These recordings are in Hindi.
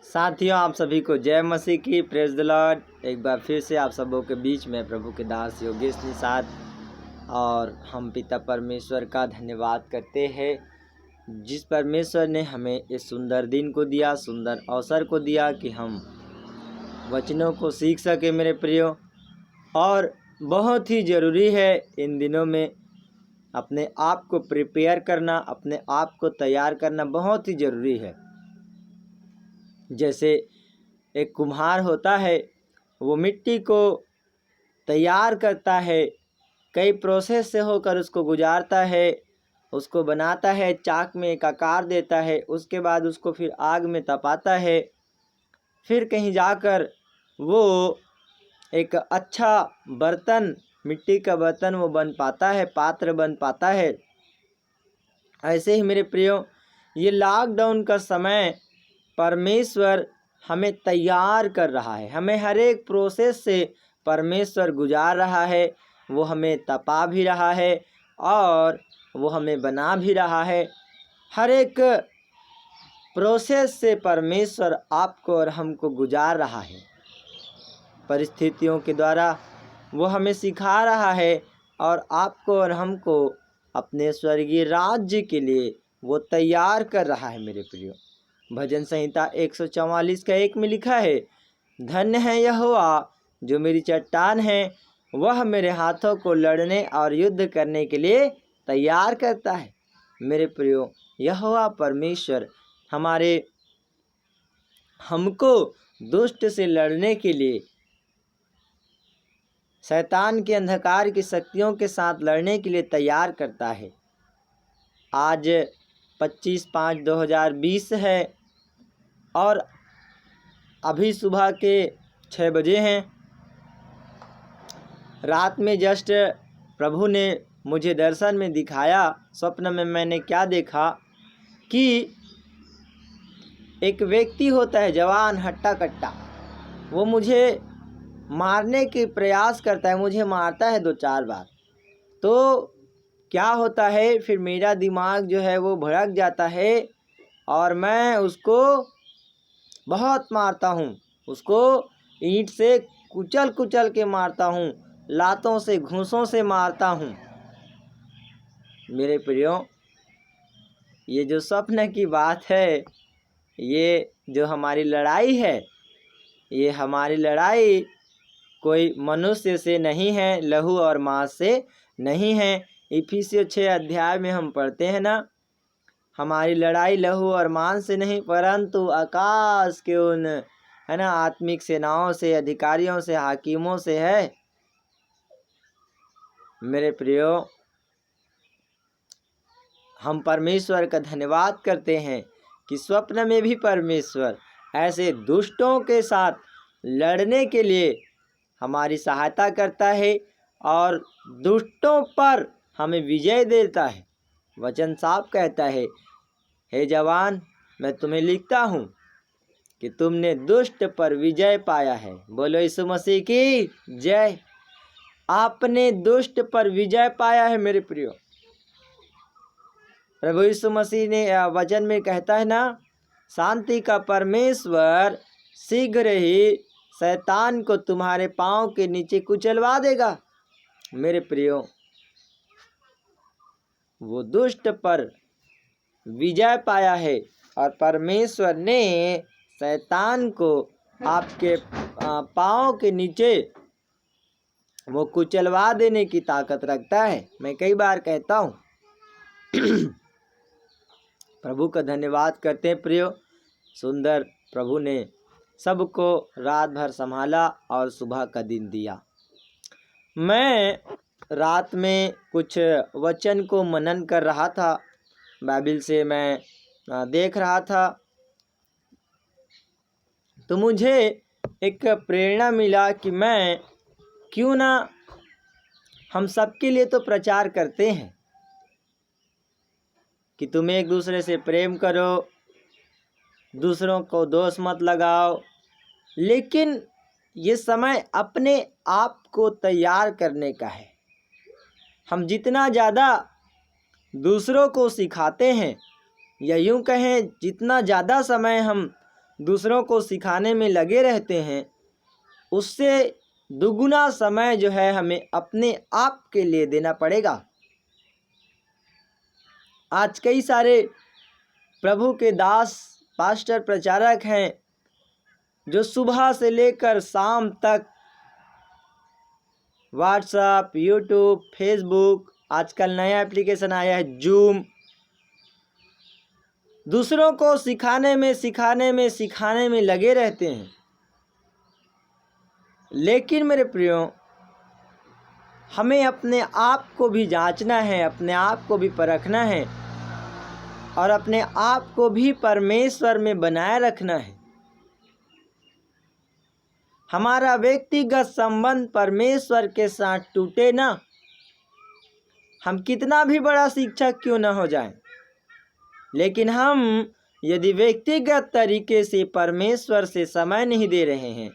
साथियों, आप सभी को जय मसीह की, प्रेज द लॉर्ड। एक बार फिर से आप सबों के बीच में प्रभु के दास योगेश निषाद और हम पिता परमेश्वर का धन्यवाद करते हैं, जिस परमेश्वर ने हमें इस सुंदर दिन को दिया, सुंदर अवसर को दिया कि हम वचनों को सीख सके मेरे प्रियो। और बहुत ही ज़रूरी है इन दिनों में अपने आप को प्रिपेयर करना, अपने आप को तैयार करना बहुत ही ज़रूरी है। जैसे एक कुम्हार होता है, वो मिट्टी को तैयार करता है, कई प्रोसेस से होकर उसको गुजारता है, उसको बनाता है, चाक में एक आकार देता है, उसके बाद उसको फिर आग में तपाता है, फिर कहीं जाकर वो एक अच्छा बर्तन, मिट्टी का बर्तन वो बन पाता है, पात्र बन पाता है। ऐसे ही मेरे प्रियो, ये लॉकडाउन का समय परमेश्वर हमें तैयार कर रहा है, हमें हर एक प्रोसेस से परमेश्वर गुजार रहा है। वो हमें तपा भी रहा है और वो हमें बना भी रहा है। हर एक प्रोसेस से परमेश्वर आपको और हमको गुजार रहा है। परिस्थितियों के द्वारा वो हमें सिखा रहा है और आपको और हमको अपने स्वर्गीय राज्य के लिए वो तैयार कर रहा है मेरे प्रियो। भजन संहिता 144 का 1 में लिखा है, धन्य है यहोवा जो मेरी चट्टान है, वह मेरे हाथों को लड़ने और युद्ध करने के लिए तैयार करता है। मेरे प्रियो, यहोवा परमेश्वर हमको दुष्ट से लड़ने के लिए, शैतान के अंधकार की शक्तियों के साथ लड़ने के लिए तैयार करता है। आज 25/5/2020 है और अभी सुबह के 6 बजे हैं। रात में जस्ट प्रभु ने मुझे दर्शन में दिखाया, स्वप्न में मैंने क्या देखा कि एक व्यक्ति होता है, जवान हट्टा कट्टा, वो मुझे मारने के प्रयास करता है, मुझे मारता है 2-4 बार। तो क्या होता है, फिर मेरा दिमाग जो है वो भड़क जाता है और मैं उसको बहुत मारता हूँ, उसको ईंट से कुचल कुचल के मारता हूँ, लातों से, घूंसों से मारता हूँ। मेरे प्रियो, ये जो स्वप्न की बात है, ये जो हमारी लड़ाई है, ये हमारी लड़ाई कोई मनुष्य से नहीं है, लहू और मांस से नहीं है। इफिसियों 6 अध्याय में हम पढ़ते हैं ना, हमारी लड़ाई लहू और मांस से नहीं परंतु आकाश के उन आत्मिक सेनाओं से, अधिकारियों से, हाकिमों से है। मेरे प्रियो, हम परमेश्वर का धन्यवाद करते हैं कि स्वप्न में भी परमेश्वर ऐसे दुष्टों के साथ लड़ने के लिए हमारी सहायता करता है और दुष्टों पर हमें विजय देता है। वचन साफ कहता है, हे जवान, मैं तुम्हें लिखता हूँ कि तुमने दुष्ट पर विजय पाया है। बोलो यीशु मसीह की जय। आपने दुष्ट पर विजय पाया है मेरे प्रियो। प्रभु यीशु मसीह ने वचन में कहता है ना, शांति का परमेश्वर शीघ्र ही शैतान को तुम्हारे पांव के नीचे कुचलवा देगा। मेरे प्रियो, वो दुष्ट पर विजय पाया है और परमेश्वर ने शैतान को आपके पांव के नीचे वो कुचलवा देने की ताकत रखता है। मैं कई बार कहता हूँ प्रभु का धन्यवाद करते हैं प्रियो। सुंदर प्रभु ने सबको रात भर संभाला और सुबह का दिन दिया। मैं रात में कुछ वचन को मनन कर रहा था, बाइबल से मैं देख रहा था, तो मुझे एक प्रेरणा मिला कि मैं क्यों ना हम सबके लिए तो प्रचार करते हैं कि तुम एक दूसरे से प्रेम करो, दूसरों को दोष मत लगाओ, लेकिन ये समय अपने आप को तैयार करने का है। हम जितना ज़्यादा दूसरों को सिखाते हैं, या यूँ कहें जितना ज़्यादा समय हम दूसरों को सिखाने में लगे रहते हैं, उससे दुगुना समय जो है हमें अपने आप के लिए देना पड़ेगा। आज कई सारे प्रभु के दास पास्टर प्रचारक हैं जो सुबह से लेकर शाम तक व्हाट्सएप, यूट्यूब, फेसबुक, आजकल नया एप्लीकेशन आया है जूम, दूसरों को सिखाने में लगे रहते हैं। लेकिन मेरे प्रियो, हमें अपने आप को भी जांचना है, अपने आप को भी परखना है और अपने आप को भी परमेश्वर में बनाए रखना है। हमारा व्यक्तिगत संबंध परमेश्वर के साथ टूटे ना, हम कितना भी बड़ा शिक्षक क्यों न हो जाएं, लेकिन हम यदि व्यक्तिगत तरीके से परमेश्वर से समय नहीं दे रहे हैं,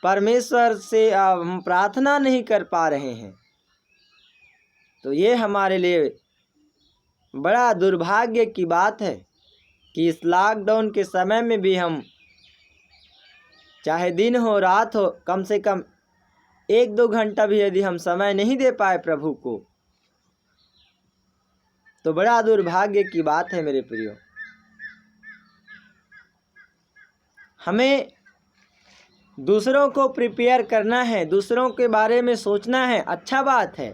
परमेश्वर से हम प्रार्थना नहीं कर पा रहे हैं, तो ये हमारे लिए बड़ा दुर्भाग्य की बात है कि इस लॉकडाउन के समय में भी हम चाहे दिन हो रात हो, कम से कम 1-2 घंटा भी यदि हम समय नहीं दे पाए प्रभु को, तो बड़ा दुर्भाग्य की बात है मेरे प्रियो। हमें दूसरों को प्रिपेयर करना है, दूसरों के बारे में सोचना है, अच्छा बात है,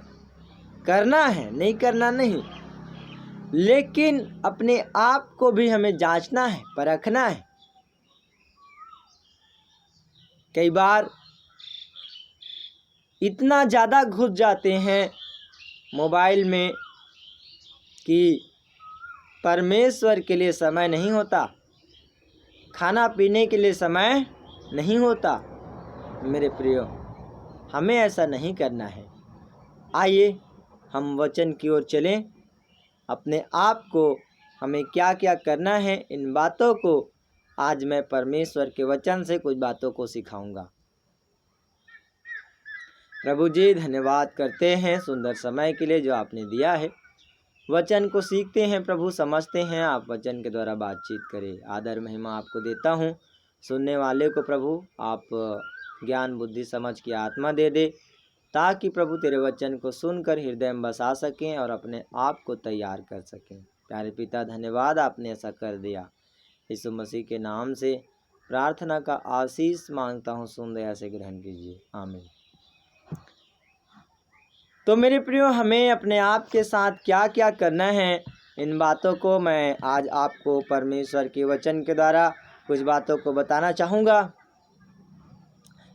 करना है, नहीं करना नहीं, लेकिन अपने आप को भी हमें जांचना है, परखना है। कई बार इतना ज़्यादा घुस जाते हैं मोबाइल में कि परमेश्वर के लिए समय नहीं होता, खाना पीने के लिए समय नहीं होता। मेरे प्रियो, हमें ऐसा नहीं करना है। आइए हम वचन की ओर चलें। अपने आप को हमें क्या क्या करना है, इन बातों को आज मैं परमेश्वर के वचन से कुछ बातों को सिखाऊंगा। प्रभु जी, धन्यवाद करते हैं सुंदर समय के लिए जो आपने दिया है। वचन को सीखते हैं प्रभु, समझते हैं, आप वचन के द्वारा बातचीत करें। आदर महिमा आपको देता हूँ। सुनने वाले को प्रभु आप ज्ञान बुद्धि समझ की आत्मा दे दे, ताकि प्रभु तेरे वचन को सुनकर हृदय में बसा सकें और अपने आप को तैयार कर सकें। प्यारे पिता, धन्यवाद आपने ऐसा कर दिया। यीशु मसीह के नाम से प्रार्थना का आशीष मांगता हूँ, सुन दया से ग्रहण कीजिए, आमीन। तो मेरे प्रियो, हमें अपने आप के साथ क्या क्या करना है, इन बातों को मैं आज आपको परमेश्वर के वचन के द्वारा कुछ बातों को बताना चाहूँगा।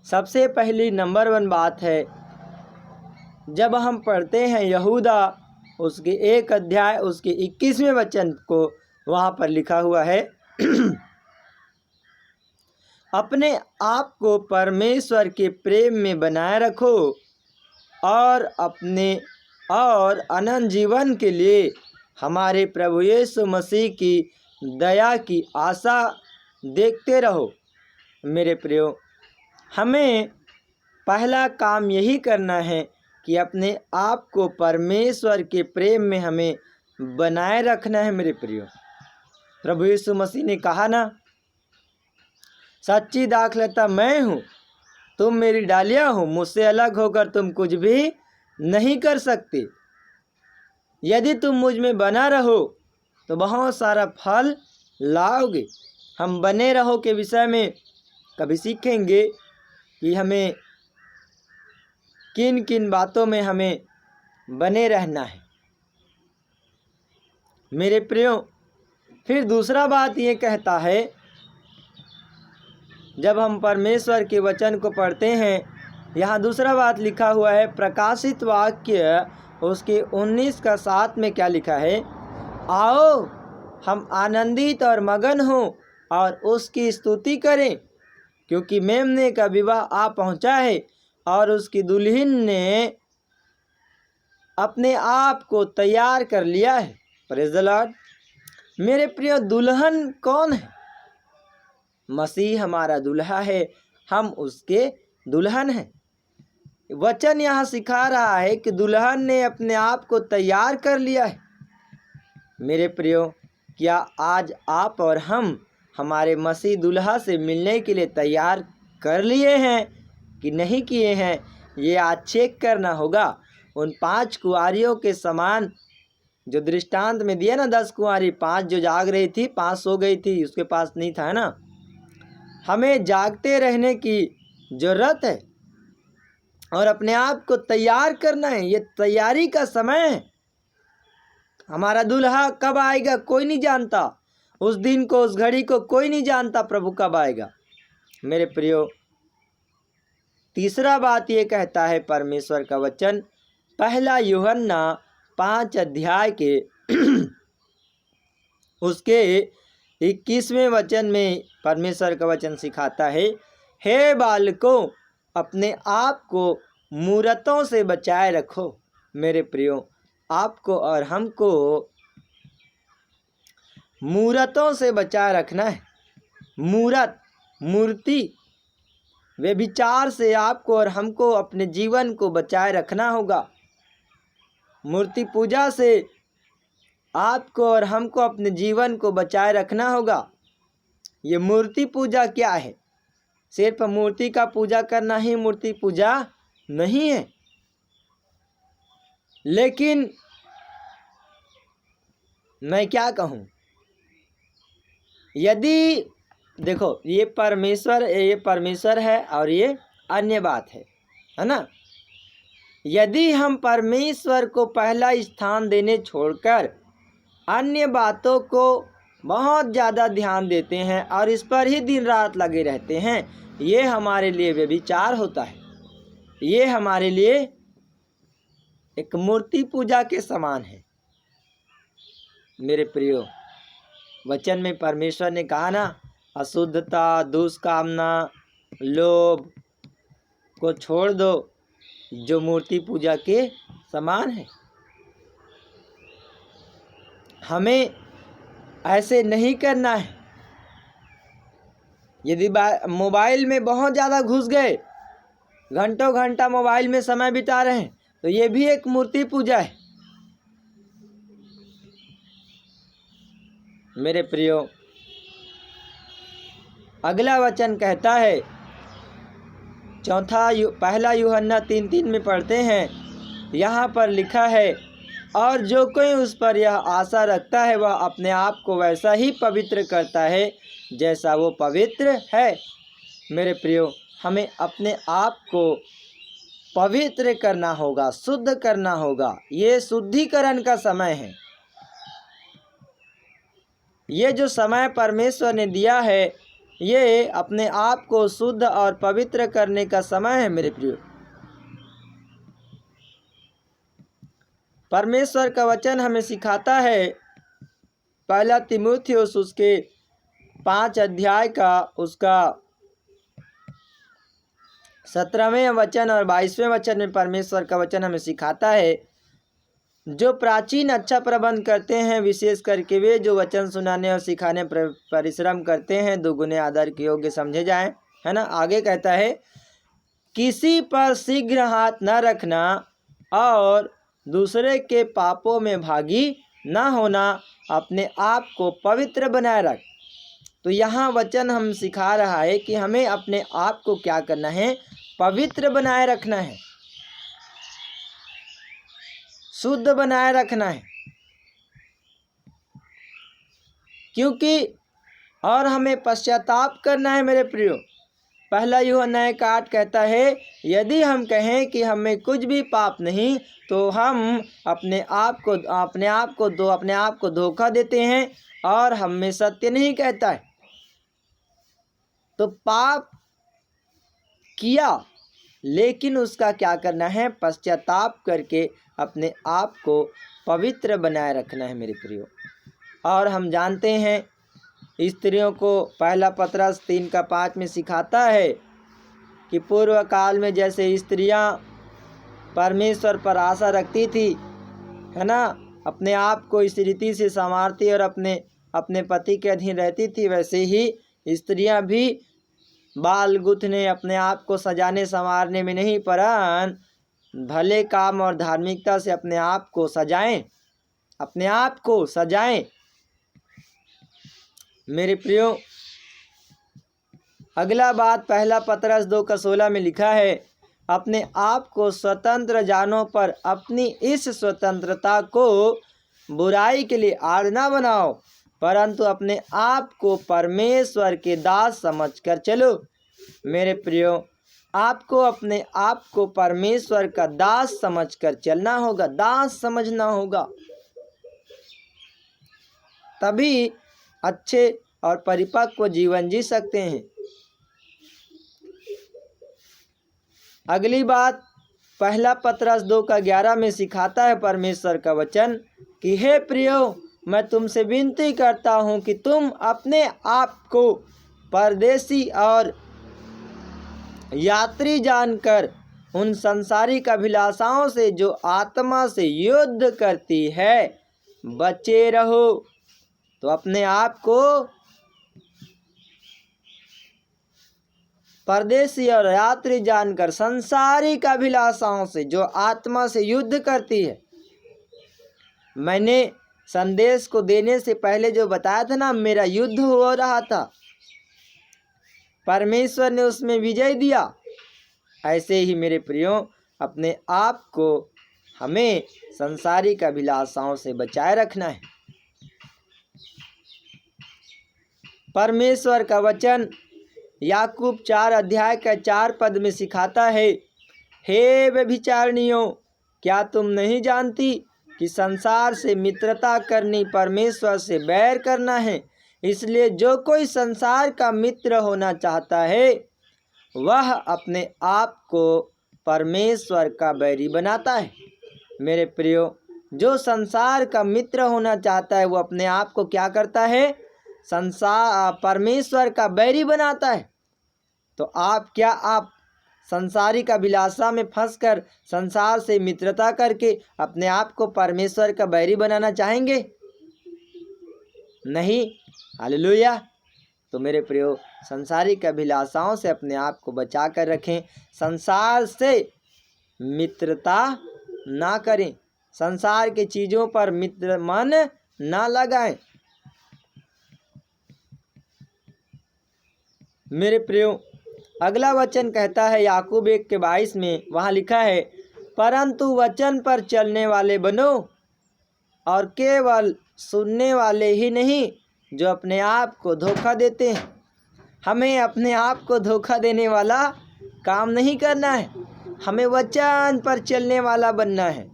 सबसे पहली नंबर 1 बात है, जब हम पढ़ते हैं यहूदा उसके 1 अध्याय उसके 21वें वचन को, वहाँ पर लिखा हुआ है अपने आप को परमेश्वर के प्रेम में बनाए रखो और अनंत जीवन के लिए हमारे प्रभु यीशु मसीह की दया की आशा देखते रहो। मेरे प्रियो, हमें पहला काम यही करना है कि अपने आप को परमेश्वर के प्रेम में हमें बनाए रखना है। मेरे प्रियो, प्रभु यीशु मसीह ने कहा ना, सच्ची दाखलता मैं हूँ, तुम मेरी डालियाँ हो, मुझसे अलग होकर तुम कुछ भी नहीं कर सकते। यदि तुम मुझ में बना रहो तो बहुत सारा फल लाओगे। हम बने रहो के विषय में कभी सीखेंगे कि हमें किन किन बातों में हमें बने रहना है। मेरे प्रियो, फिर दूसरा बात ये कहता है, जब हम परमेश्वर के वचन को पढ़ते हैं, यहाँ दूसरा बात लिखा हुआ है, प्रकाशित वाक्य उसके 19:7 में क्या लिखा है, आओ हम आनंदित और मगन हों और उसकी स्तुति करें, क्योंकि मेमने का विवाह आ पहुँचा है और उसकी दुल्हन ने अपने आप को तैयार कर लिया है। Praise the Lord. मेरे प्रिय, दुल्हन कौन है? मसीह हमारा दुल्हा है, हम उसके दुल्हन हैं। वचन यहाँ सिखा रहा है कि दुल्हन ने अपने आप को तैयार कर लिया है। मेरे प्रियो, क्या आज आप और हम हमारे मसीह दुल्हा से मिलने के लिए तैयार कर लिए हैं कि नहीं किए हैं, ये आज चेक करना होगा। उन 5 कुंवारियों के समान जो दृष्टांत में दिया ना, 10 कुंवारी, 5 जो जाग रही थी, 5 सो गई थी, उसके पास नहीं था, है ना। हमें जागते रहने की ज़रूरत है और अपने आप को तैयार करना है। ये तैयारी का समय है। हमारा दूल्हा कब आएगा कोई नहीं जानता। उस दिन को, उस घड़ी को कोई नहीं जानता प्रभु कब आएगा। मेरे प्रियो, तीसरा बात ये कहता है परमेश्वर का वचन, 1 यूहन्ना 5 अध्याय के उसके 21वें वचन में परमेश्वर का वचन सिखाता है, हे बालकों, अपने आप को मूरतों से बचाए रखो। मेरे प्रियो, आपको और हमको मूरतों से बचाए रखना है। मूरत, मूर्ति, वे विचार से आपको और हमको अपने जीवन को बचाए रखना होगा। मूर्ति पूजा से आपको और हमको अपने जीवन को बचाए रखना होगा। ये मूर्ति पूजा क्या है? सिर्फ मूर्ति का पूजा करना ही मूर्ति पूजा नहीं है। लेकिन मैं क्या कहूँ, यदि देखो, ये परमेश्वर है और ये अन्य बात है ना। यदि हम परमेश्वर को पहला स्थान देने छोड़कर अन्य बातों को बहुत ज़्यादा ध्यान देते हैं और इस पर ही दिन रात लगे रहते हैं, ये हमारे लिए व्यभिचार होता है। ये हमारे लिए एक मूर्ति पूजा के समान है। मेरे प्रियो, वचन में परमेश्वर ने कहा ना, अशुद्धता, दुष्कामना, लोभ को छोड़ दो जो मूर्ति पूजा के समान है। हमें ऐसे नहीं करना है। यदि मोबाइल में बहुत ज़्यादा घुस गए, घंटों घंटा मोबाइल में समय बिता रहे हैं, तो ये भी एक मूर्ति पूजा है। मेरे प्रियो, अगला वचन कहता है, 1 यूहन्ना 3:3 में पढ़ते हैं, यहाँ पर लिखा है, और जो कोई उस पर यह आशा रखता है वह अपने आप को वैसा ही पवित्र करता है जैसा वो पवित्र है। मेरे प्रियो, हमें अपने आप को पवित्र करना होगा, शुद्ध करना होगा। ये शुद्धिकरण का समय है। ये जो समय परमेश्वर ने दिया है, ये अपने आप को शुद्ध और पवित्र करने का समय है। मेरे प्रियो, परमेश्वर का वचन हमें सिखाता है, 1 तीमुथियुस उसके 5 अध्याय का उसका 17वें वचन और 22वें वचन में परमेश्वर का वचन हमें सिखाता है, जो प्राचीन अच्छा प्रबंध करते हैं, विशेष करके वे जो वचन सुनाने और सिखाने परिश्रम करते हैं, दुगुने आदर के योग्य समझे जाएं, है ना। आगे कहता है, किसी पर शीघ्र हाथ न रखना और दूसरे के पापों में भागी न होना, अपने आप को पवित्र बनाए रख। तो यहाँ वचन हम सिखा रहा है कि हमें अपने आप को क्या करना है, पवित्र बनाए रखना है, शुद्ध बनाए रखना है। क्योंकि और हमें पश्चाताप करना है। मेरे प्रियो, 1 यूहन्ना 1:8 कहता है, यदि हम कहें कि हमें कुछ भी पाप नहीं, तो हम अपने आप को धोखा देते हैं और हम में सत्य नहीं कहता है। तो पाप किया, लेकिन उसका क्या करना है, पश्चाताप करके अपने आप को पवित्र बनाए रखना है। मेरे प्रियो, और हम जानते हैं स्त्रियों को 1 पतरस 3:5 में सिखाता है कि पूर्व काल में जैसे स्त्रियां परमेश्वर पर आशा रखती थी, है ना, अपने आप को इस रीति से संवारती और अपने पति के अधीन रहती थी, वैसे ही स्त्रियां भी बाल गुथने, अपने आप को सजाने संवारने में नहीं, पर भले काम और धार्मिकता से अपने आप को सजाएं। मेरे प्रियो, अगला बात पहला पतरस 2:16 में लिखा है, अपने आप को स्वतंत्र जानो पर अपनी इस स्वतंत्रता को बुराई के लिए आड़ ना बनाओ, परंतु अपने आप को परमेश्वर के दास समझकर चलो। मेरे प्रियो, आपको अपने आप को परमेश्वर का दास समझकर चलना होगा, दास समझना होगा, तभी अच्छे और परिपक्व जीवन जी सकते हैं। अगली बात पहला पतरस 2:11 में सिखाता है परमेश्वर का वचन कि हे प्रियो, मैं तुमसे विनती करता हूँ कि तुम अपने आप को परदेसी और यात्री जानकर उन सांसारिक अभिलाषाओं से जो आत्मा से युद्ध करती है बचे रहो। तो अपने आप को परदेसी और यात्री जानकर सांसारिक अभिलाषाओं से जो आत्मा से युद्ध करती है। मैंने संदेश को देने से पहले जो बताया था ना, मेरा युद्ध हो रहा था, परमेश्वर ने उसमें विजय दिया। ऐसे ही मेरे प्रियो, अपने आप को हमें सांसारिक अभिलाषाओं से बचाए रखना है। परमेश्वर का वचन याकूब 4:4 में सिखाता है, हे व्यभिचारिणियों, क्या तुम नहीं जानती कि संसार से मित्रता करनी परमेश्वर से बैर करना है? इसलिए जो कोई संसार का मित्र होना चाहता है वह अपने आप को परमेश्वर का बैरी बनाता है। मेरे प्रियो, जो संसार का मित्र होना चाहता है वो अपने आप को क्या करता है? परमेश्वर का बैरी बनाता है। तो आप संसारिक अभिलाषा में फंसकर संसार से मित्रता करके अपने आप को परमेश्वर का बैरी बनाना चाहेंगे? नहीं। हालेलुया। तो मेरे प्रियो, संसारिक अभिलाषाओं से अपने आप को बचा कर रखें, संसार से मित्रता ना करें, संसार की चीज़ों पर मित्र मन ना लगाएं। मेरे प्रियो, अगला वचन कहता है याकूब 1:22 में, वहाँ लिखा है, परंतु वचन पर चलने वाले बनो और केवल सुनने वाले ही नहीं जो अपने आप को धोखा देते हैं। हमें अपने आप को धोखा देने वाला काम नहीं करना है, हमें वचन पर चलने वाला बनना है।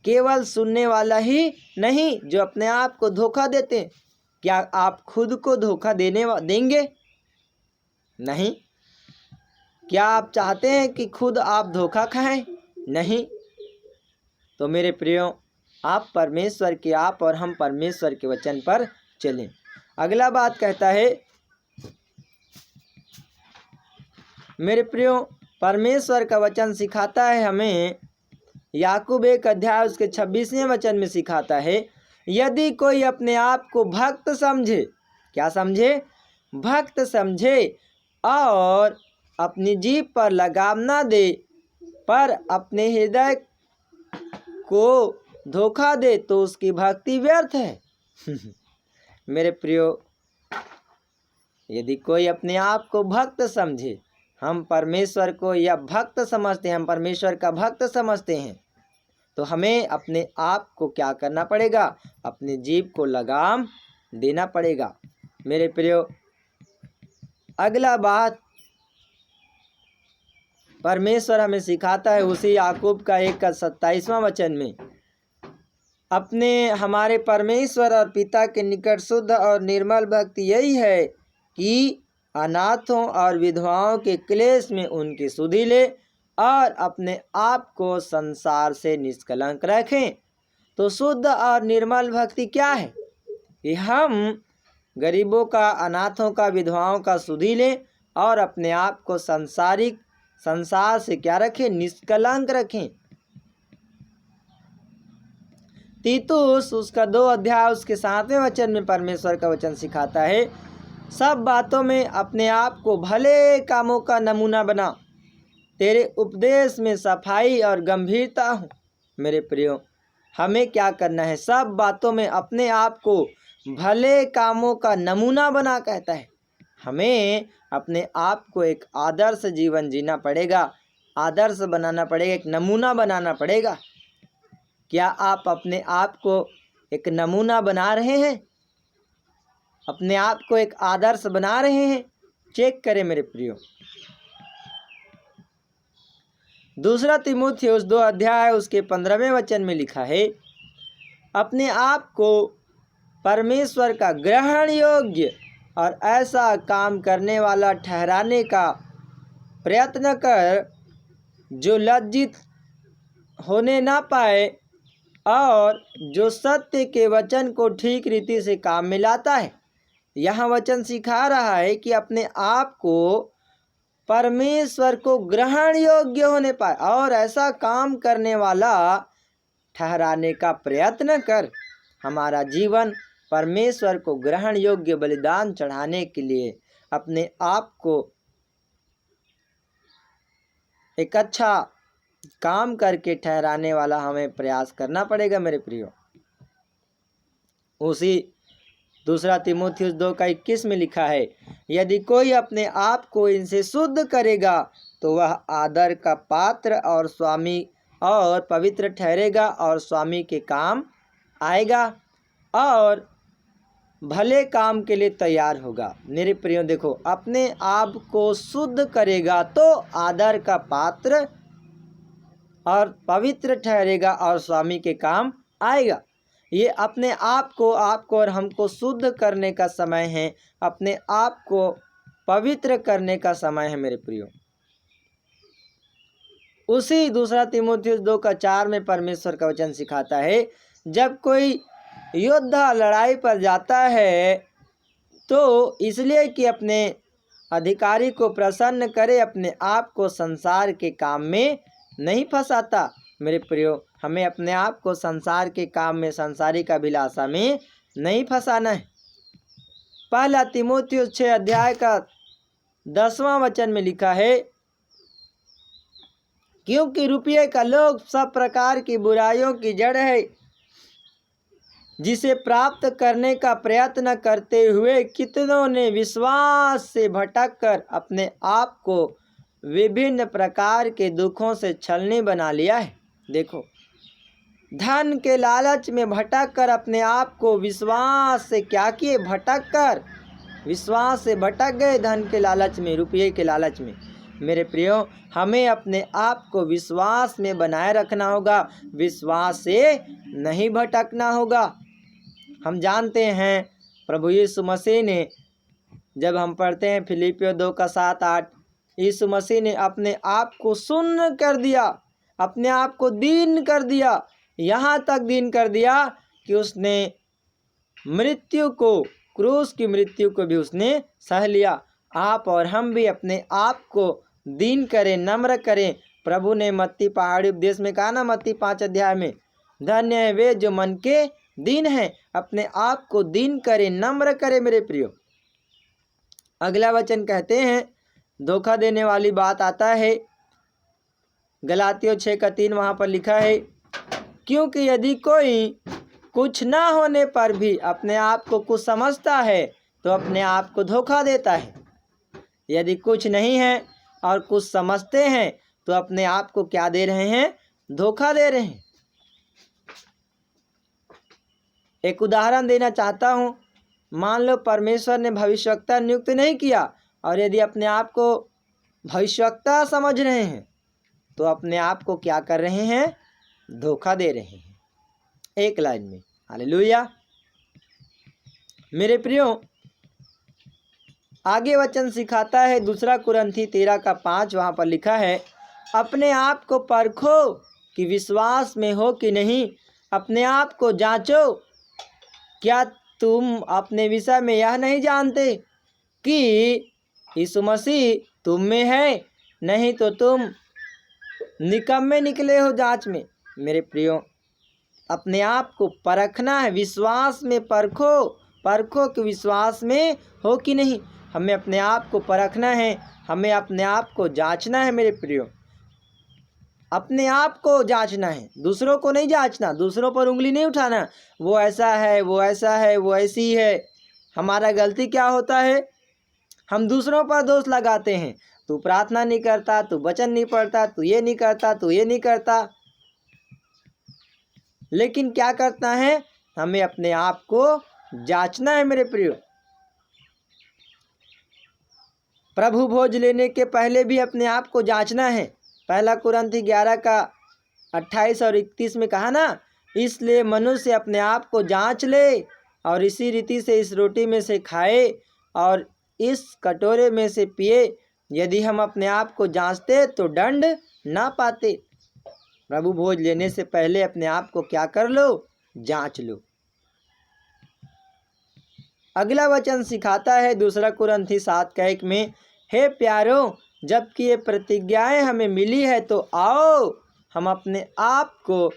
केवल सुनने वाला ही नहीं जो अपने आप को धोखा देते हैं। क्या आप खुद को धोखा देंगे? नहीं। क्या आप चाहते हैं कि खुद आप धोखा खाएं? नहीं। तो मेरे प्रियो, आप और हम परमेश्वर के वचन पर चलें। अगला बात कहता है, मेरे प्रियो, परमेश्वर का वचन सिखाता है हमें, याकूब 1 उसके 26वें वचन में सिखाता है, यदि कोई अपने आप को भक्त समझे, क्या समझे? भक्त समझे और अपनी जीभ पर लगाम ना दे, पर अपने हृदय को धोखा दे, तो उसकी भक्ति व्यर्थ है। मेरे प्रियो, यदि कोई अपने आप को भक्त समझे, हम परमेश्वर को या भक्त समझते हैं, हम परमेश्वर का भक्त समझते हैं, तो हमें अपने आप को क्या करना पड़ेगा? अपनी जीभ को लगाम देना पड़ेगा। मेरे प्रियो, अगला बात परमेश्वर हमें सिखाता है उसी याकूब का 1:27 वचन में, अपने हमारे परमेश्वर और पिता के निकट शुद्ध और निर्मल भक्ति यही है कि अनाथों और विधवाओं के क्लेश में उनकी सुधि ले और अपने आप को संसार से निष्कलंक रखें। तो शुद्ध और निर्मल भक्ति क्या है? कि हम गरीबों का, अनाथों का, विधवाओं का सुधि लें और अपने आप को संसार से क्या रखें? निष्कलंक रखें। तीतुस उसका 2 उसके 7वें वचन में परमेश्वर का वचन सिखाता है, सब बातों में अपने आप को भले कामों का नमूना बना, तेरे उपदेश में सफाई और गंभीरता हो। मेरे प्रियो, हमें क्या करना है? सब बातों में अपने आप को भले कामों का नमूना बना, कहता है। हमें अपने आप को एक आदर्श जीवन जीना पड़ेगा, आदर्श बनाना पड़ेगा, एक नमूना बनाना पड़ेगा। क्या आप अपने आप को एक नमूना बना रहे हैं? अपने आप को एक आदर्श बना रहे हैं? चेक करें मेरे प्रियो। दूसरा तीमुथियुस 2 अध्याय उसके 15वें वचन में लिखा है, अपने आप को परमेश्वर का ग्रहण योग्य और ऐसा काम करने वाला ठहराने का प्रयत्न कर जो लज्जित होने ना पाए और जो सत्य के वचन को ठीक रीति से काम में लाता है। यहाँ वचन सिखा रहा है कि अपने आप को परमेश्वर को ग्रहण योग्य होने पाए और ऐसा काम करने वाला ठहराने का प्रयत्न कर। हमारा जीवन परमेश्वर को ग्रहण योग्य बलिदान चढ़ाने के लिए अपने आप को एक अच्छा काम करके ठहराने वाला हमें प्रयास करना पड़ेगा मेरे प्रियो। उसी दूसरा तीमुथियुस 2:21 में लिखा है, यदि कोई अपने आप को इनसे शुद्ध करेगा तो वह आदर का पात्र और स्वामी और पवित्र ठहरेगा और स्वामी के काम आएगा और भले काम के लिए तैयार होगा। मेरे प्रियो देखो, अपने आप को शुद्ध करेगा तो आदर का पात्र और पवित्र ठहरेगा और स्वामी के काम आएगा। ये अपने आप को और हमको शुद्ध करने का समय है, अपने आप को पवित्र करने का समय है मेरे प्रियो। उसी दूसरा तीमुथियुस 2:4 में परमेश्वर का वचन सिखाता है, जब कोई योद्धा लड़ाई पर जाता है तो इसलिए कि अपने अधिकारी को प्रसन्न करे, अपने आप को संसार के काम में नहीं फंसाता। मेरे प्रियो, हमें अपने आप को संसार के काम में, सांसारिक अभिलाषा में नहीं फंसाना है। पहला तीमुथियुस 6 अध्याय का 10वां वचन में लिखा है, क्योंकि रुपये का लोभ सब प्रकार की बुराइयों की जड़ है, जिसे प्राप्त करने का प्रयत्न करते हुए कितनों ने विश्वास से भटककर अपने आप को विभिन्न प्रकार के दुखों से छलनी बना लिया है। देखो, धन के लालच में भटक कर अपने आप को विश्वास से क्या किए, भटक कर विश्वास से भटक गए, धन के लालच में, रुपये के लालच में। मेरे प्रियो, हमें अपने आप को विश्वास में बनाए रखना होगा, विश्वास से नहीं भटकना होगा। हम जानते हैं प्रभु यीशु मसीह ने, जब हम पढ़ते हैं फिलिपियों 2:7-8, यीशु मसीह ने अपने आप को शून्य कर दिया, अपने आप को दीन कर दिया, यहाँ तक दीन कर दिया कि उसने मृत्यु को, क्रूस की मृत्यु को भी उसने सह लिया। आप और हम भी अपने आप को दीन करें, नम्र करें। प्रभु ने मत्ती पहाड़ी उपदेश में कहा ना, मत्ती 5 अध्याय में, धन्य है वे जो मन के दीन है। अपने आप को दीन करें, नम्र करें मेरे प्रियो। अगला वचन कहते हैं, धोखा देने वाली बात आता है, गलातियों 6:3 वहाँ पर लिखा है, क्योंकि यदि कोई कुछ ना होने पर भी अपने आप को कुछ समझता है तो अपने आप को धोखा देता है। यदि कुछ नहीं है और कुछ समझते हैं तो अपने आप को क्या दे रहे हैं, धोखा दे रहे हैं। एक उदाहरण देना चाहता हूँ। मान लो परमेश्वर ने भविष्यवक्ता नियुक्त नहीं किया और यदि अपने आप को भविष्यवक्ता समझ रहे हैं तो अपने आप को क्या कर रहे हैं, धोखा दे रहे हैं। एक लाइन में, हालेलुया। मेरे प्रियो, आगे वचन सिखाता है, दूसरा कुरिन्थी 13:5 वहाँ पर लिखा है, अपने आप को परखो कि विश्वास में हो कि नहीं, अपने आप को जांचो, क्या तुम अपने विषय में यह नहीं जानते कि यीशु मसीह तुम में है, नहीं तो तुम निकम्मे निकले हो जांच में। मेरे प्रियो, अपने आप को परखना है, विश्वास में परखो कि विश्वास में हो कि नहीं। हमें अपने आप को परखना है, हमें अपने आप को जांचना है मेरे प्रियो। अपने आप को जांचना है, दूसरों को नहीं जांचना, दूसरों पर उंगली नहीं उठाना, वो ऐसा है, वो ऐसा है, वो ऐसी है। हमारा गलती क्या होता है, हम दूसरों पर दोष लगाते हैं। तू प्रार्थना नहीं करता, तू वचन नहीं पढ़ता, तू ये नहीं करता, तू ये नहीं करता। लेकिन क्या करना है, हमें अपने आप को जांचना है मेरे प्रियो। प्रभु भोज लेने के पहले भी अपने आप को जांचना है। पहला कुरिन्थी 11 का 28 और 31 में कहा ना, इसलिए मनुष्य अपने आप को जांच ले और इसी रीति से इस रोटी में से खाए और इस कटोरे में से पिए। यदि हम अपने आप को जांचते तो दंड ना पाते। प्रभु भोज लेने से पहले अपने आप को क्या कर लो, जांच लो। अगला वचन सिखाता है 2 कुरिन्थी 7:1 में, हे प्यारों, जबकि ये प्रतिज्ञाएं हमें मिली है तो आओ हम अपने आप को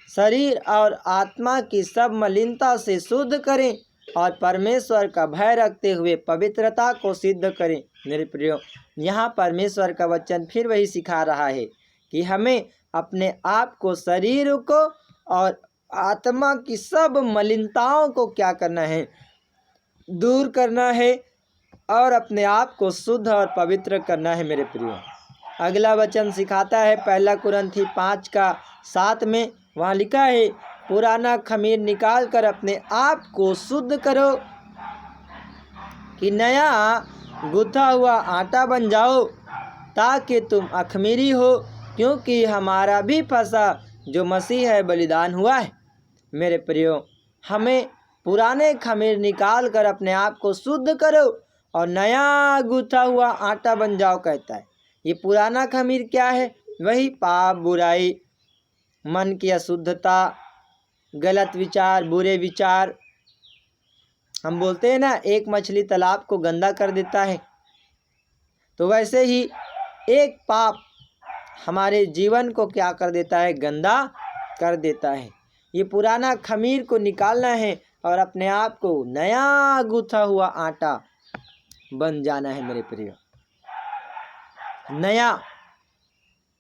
शरीर और आत्मा की सब मलिनता से शुद्ध करें और परमेश्वर का भय रखते हुए पवित्रता को सिद्ध करें। मेरे प्रियो, यहाँ परमेश्वर का वचन फिर वही सिखा रहा है कि हमें अपने आप को, शरीर को और आत्मा की सब मलिनताओं को क्या करना है, दूर करना है और अपने आप को शुद्ध और पवित्र करना है। मेरे प्रियो, अगला वचन सिखाता है 1 कुरिन्थी 5 का 7 में, वहाँ लिखा है, पुराना खमीर निकाल कर अपने आप को शुद्ध करो कि नया गुथा हुआ आटा बन जाओ, ताकि तुम अखमीरी हो, क्योंकि हमारा भी फसा जो मसीह है बलिदान हुआ है। मेरे प्रियो, हमें पुराने खमीर निकाल कर अपने आप को शुद्ध करो और नया गुथा हुआ आटा बन जाओ कहता है। ये पुराना खमीर क्या है, वही पाप, बुराई, मन की अशुद्धता, गलत विचार, बुरे विचार। हम बोलते हैं ना, एक मछली तालाब को गंदा कर देता है, तो वैसे ही एक पाप हमारे जीवन को क्या कर देता है, गंदा कर देता है। ये पुराना खमीर को निकालना है और अपने आप को नया गूथा हुआ आटा बन जाना है। मेरे प्रिय,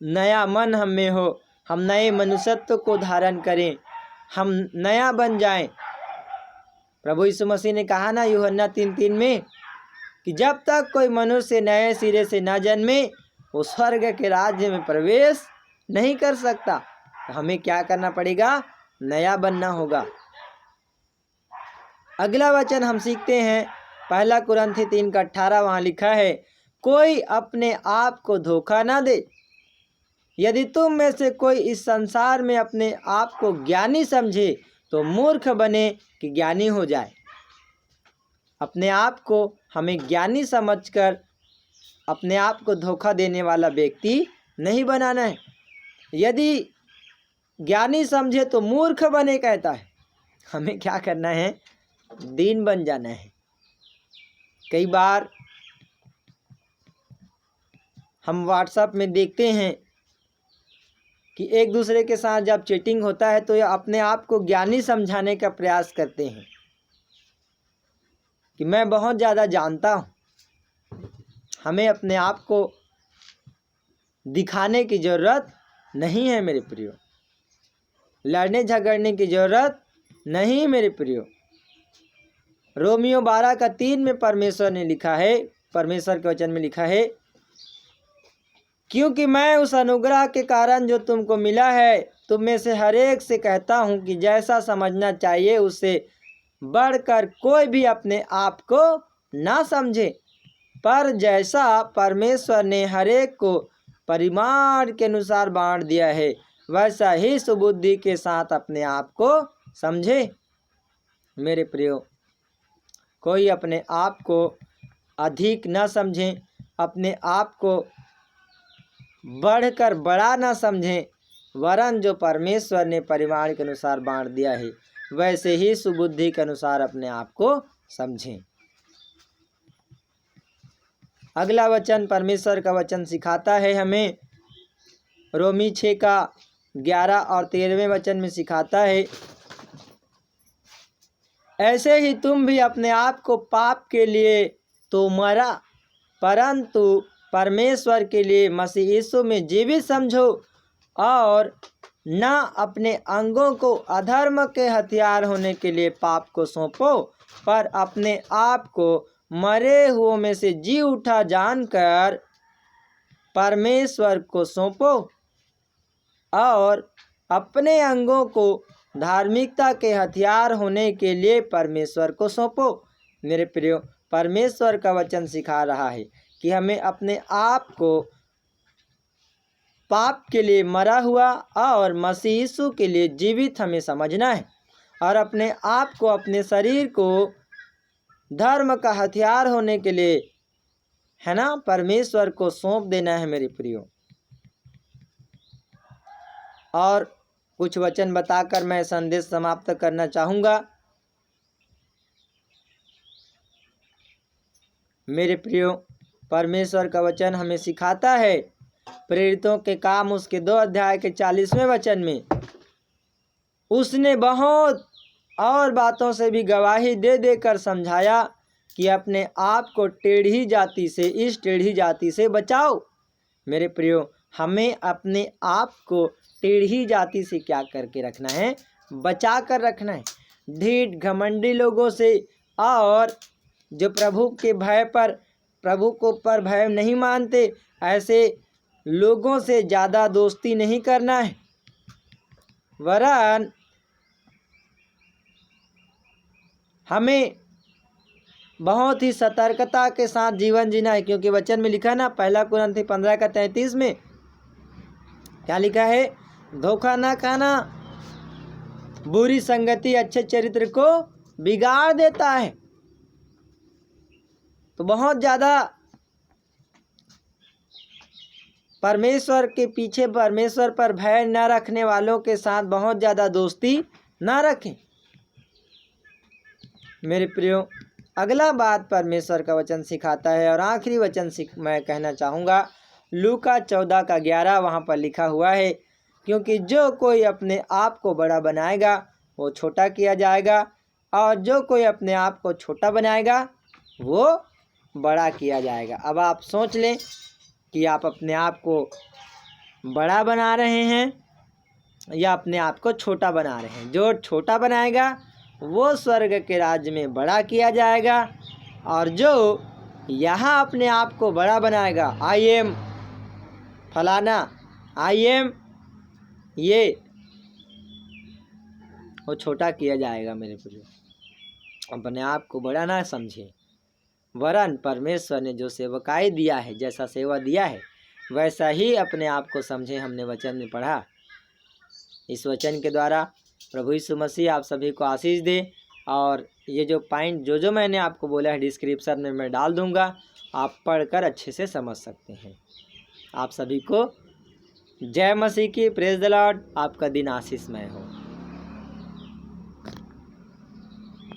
नया मन हम में हो, हम नए मनुष्यत्व को धारण करें, हम नया बन जाएं। प्रभु यीशु मसीह ने कहा ना यूहन्ना 3:3 में कि जब तक कोई मनुष्य नए सिरे से न जन्मे वो स्वर्ग के राज्य में प्रवेश नहीं कर सकता। तो हमें क्या करना पड़ेगा, नया बनना होगा। अगला वचन हम सीखते हैं 1 कुरिन्थी 3 का 18, वहाँ लिखा है, कोई अपने आप को धोखा ना दे। यदि तुम में से कोई इस संसार में अपने आप को ज्ञानी समझे तो मूर्ख बने कि ज्ञानी हो जाए। अपने आप को हमें ज्ञानी समझकर अपने आप को धोखा देने वाला व्यक्ति नहीं बनाना है। यदि ज्ञानी समझे तो मूर्ख बने कहता है। हमें क्या करना है, दीन बन जाना है। कई बार हम व्हाट्सएप में देखते हैं कि एक दूसरे के साथ जब चैटिंग होता है तो ये अपने आप को ज्ञानी समझाने का प्रयास करते हैं कि मैं बहुत ज़्यादा जानता हूँ। हमें अपने आप को दिखाने की ज़रूरत नहीं है मेरे प्रियो, लड़ने झगड़ने की ज़रूरत नहीं मेरे प्रियो। रोमियो 12 का 3 में परमेश्वर ने लिखा है, परमेश्वर के वचन में लिखा है, क्योंकि मैं उस अनुग्रह के कारण जो तुमको मिला है तुम में से हर एक से कहता हूँ कि जैसा समझना चाहिए उससे बढ़कर कोई भी अपने आप को ना समझे, पर जैसा परमेश्वर ने हर एक को परिमाण के अनुसार बांट दिया है वैसा ही सुबुद्धि के साथ अपने आप को समझे। मेरे प्रियो, कोई अपने आप को अधिक न समझें, अपने आप को बढ़कर बड़ा न समझें, वरन जो परमेश्वर ने परिमाण के अनुसार बांट दिया है वैसे ही सुबुद्धि के अनुसार अपने आप को समझें। अगला वचन परमेश्वर का वचन सिखाता है हमें, रोमी 6 का 11 और 13वें वचन में सिखाता है, ऐसे ही तुम भी अपने आप को पाप के लिए तो मरा, परंतु परमेश्वर के लिए मसीह यीशु में जीवित समझो, और न अपने अंगों को अधर्म के हथियार होने के लिए पाप को सौंपो, पर अपने आप को मरे हुओं में से जी उठा जानकर परमेश्वर को सौंपो और अपने अंगों को धार्मिकता के हथियार होने के लिए परमेश्वर को सौंपो। मेरे प्रियो, परमेश्वर का वचन सिखा रहा है कि हमें अपने आप को पाप के लिए मरा हुआ और मसीह यीशु के लिए जीवित हमें समझना है और अपने आप को, अपने शरीर को धर्म का हथियार होने के लिए, है ना, परमेश्वर को सौंप देना है मेरे प्रियो। और कुछ वचन बताकर मैं संदेश समाप्त करना चाहूँगा। मेरे प्रियो, परमेश्वर का वचन हमें सिखाता है, प्रेरितों के काम उसके 2 अध्याय के 40वें वचन में, उसने बहुत और बातों से भी गवाही दे देकर समझाया कि अपने आप को टेढ़ी जाति से, इस टेढ़ी जाति से बचाओ। मेरे प्रियो, हमें अपने आप को टेढ़ी जाति से क्या करके रखना है? बचा कर रखना है। ढीठ घमंडी लोगों से और जो प्रभु के भय पर, प्रभु को पर भय नहीं मानते, ऐसे लोगों से ज़्यादा दोस्ती नहीं करना है, वरन हमें बहुत ही सतर्कता के साथ जीवन जीना है। क्योंकि वचन में लिखा ना, 1 कुरिन्थी 15:33 में क्या लिखा है? धोखा ना खाना, बुरी संगति अच्छे चरित्र को बिगाड़ देता है। तो बहुत ज़्यादा परमेश्वर के पीछे, परमेश्वर पर भय न रखने वालों के साथ बहुत ज़्यादा दोस्ती न रखें। मेरे प्रियो, अगला बात परमेश्वर का वचन सिखाता है और आखिरी वचन मैं कहना चाहूँगा, लूका 14:11 वहाँ पर लिखा हुआ है, क्योंकि जो कोई अपने आप को बड़ा बनाएगा वो छोटा किया जाएगा, और जो कोई अपने आप को छोटा बनाएगा वो बड़ा किया जाएगा। अब आप सोच लें कि आप अपने आप को बड़ा बना रहे हैं या अपने आप को छोटा बना रहे हैं। जो छोटा बनाएगा वो स्वर्ग के राज्य में बड़ा किया जाएगा, और जो यहाँ अपने आप को बड़ा बनाएगा, आई एम फलाना, आई एम ये, वो छोटा किया जाएगा। मेरे प्रिय, अपने आप को बड़ा ना समझे, वरन परमेश्वर ने जो सेवकाई दिया है, जैसा सेवा दिया है, वैसा ही अपने आप को समझे। हमने वचन में पढ़ा। इस वचन के द्वारा प्रभु यीशु मसीह आप सभी को आशीष दे। और ये जो पॉइंट जो मैंने आपको बोला है डिस्क्रिप्शन में मैं डाल दूंगा, आप पढ़कर अच्छे से समझ सकते हैं। आप सभी को जय मसीह की, प्रेज द लॉर्ड। आपका दिन आशीषमय हो।